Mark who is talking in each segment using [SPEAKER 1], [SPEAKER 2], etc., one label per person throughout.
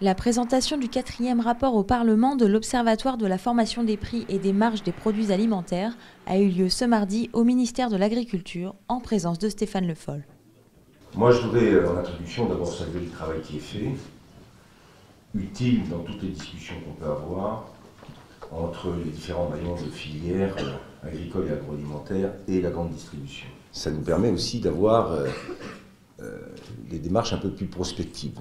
[SPEAKER 1] La présentation du 4e rapport au Parlement de l'Observatoire de la formation des prix et des marges des produits alimentaires a eu lieu ce mardi au ministère de l'Agriculture, en présence de Stéphane Le Foll.
[SPEAKER 2] Moi, je voudrais, en introduction, d'abord saluer le travail qui est fait, utile dans toutes les discussions qu'on peut avoir entre les différents maillons de filières agricoles et agroalimentaires et la grande distribution. Ça nous permet aussi d'avoir des démarches un peu plus prospectives.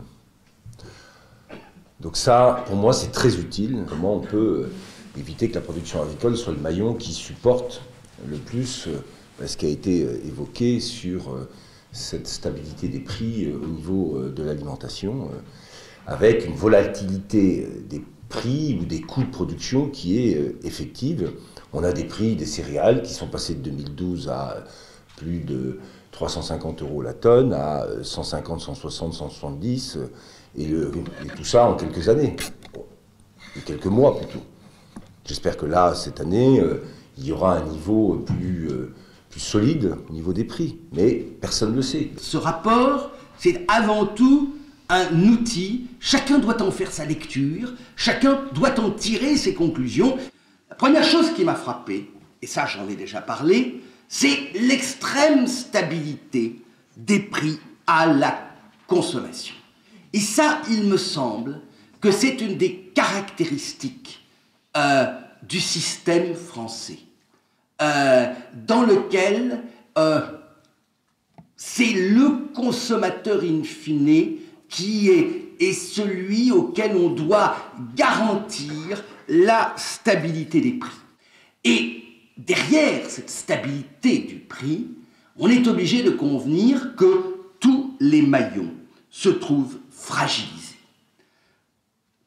[SPEAKER 2] Donc ça, pour moi, c'est très utile. Comment on peut éviter que la production agricole soit le maillon qui supporte le plus ce qui a été évoqué sur cette stabilité des prix au niveau de l'alimentation, avec une volatilité des prix ou des coûts de production qui est effective. On a des prix des céréales qui sont passés de 2012 à plus de 350 € la tonne, à 150, 160, 170, et tout ça en quelques années, et quelques mois plutôt. J'espère que là, cette année, il y aura un niveau plus solide au niveau des prix, mais personne ne le sait.
[SPEAKER 3] Ce rapport, c'est avant tout un outil, chacun doit en faire sa lecture, chacun doit en tirer ses conclusions. La première chose qui m'a frappé, et ça j'en ai déjà parlé, c'est l'extrême stabilité des prix à la consommation. Et ça, il me semble que c'est une des caractéristiques du système français, dans lequel c'est le consommateur in fine qui est celui auquel on doit garantir la stabilité des prix. Et derrière cette stabilité du prix, on est obligé de convenir que tous les maillons se trouvent fragilisés.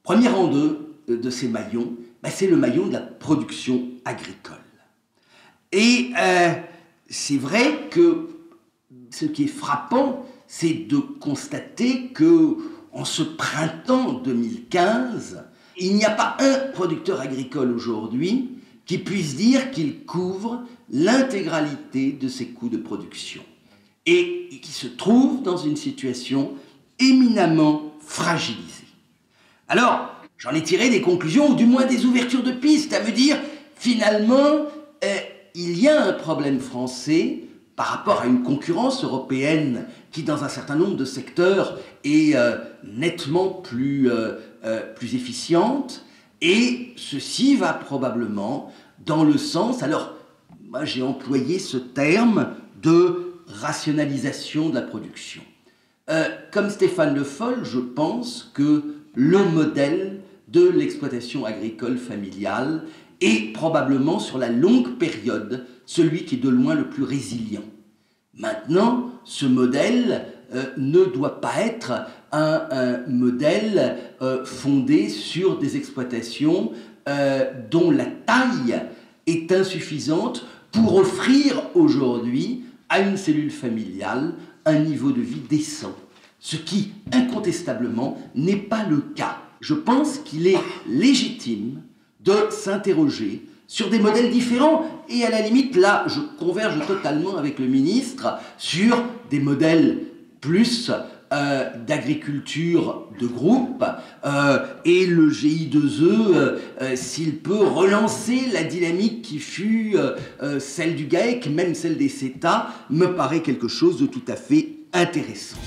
[SPEAKER 3] Premier rang de ces maillons, c'est le maillon de la production agricole. Et c'est vrai que ce qui est frappant, c'est de constater que en ce printemps 2015, il n'y a pas un producteur agricole aujourd'hui qui puisse dire qu'il couvre l'intégralité de ses coûts de production et qui se trouve dans une situation éminemment fragilisée. Alors, j'en ai tiré des conclusions, ou du moins des ouvertures de pistes, à me dire, finalement, il y a un problème français par rapport à une concurrence européenne qui, dans un certain nombre de secteurs, est nettement plus efficiente. Et ceci va probablement dans le sens, alors moi j'ai employé ce terme de rationalisation de la production. Comme Stéphane Le Foll, je pense que le modèle de l'exploitation agricole familiale est probablement sur la longue période celui qui est de loin le plus résilient. Maintenant, ce modèle ne doit pas être un modèle fondé sur des exploitations dont la taille est insuffisante pour offrir aujourd'hui à une cellule familiale un niveau de vie décent, ce qui incontestablement n'est pas le cas. Je pense qu'il est légitime de s'interroger sur des modèles différents et à la limite là je converge totalement avec le ministre sur des modèles plus d'agriculture de groupe et le GI2E, s'il peut relancer la dynamique qui fut celle du GAEC, même celle des CETA, me paraît quelque chose de tout à fait intéressant.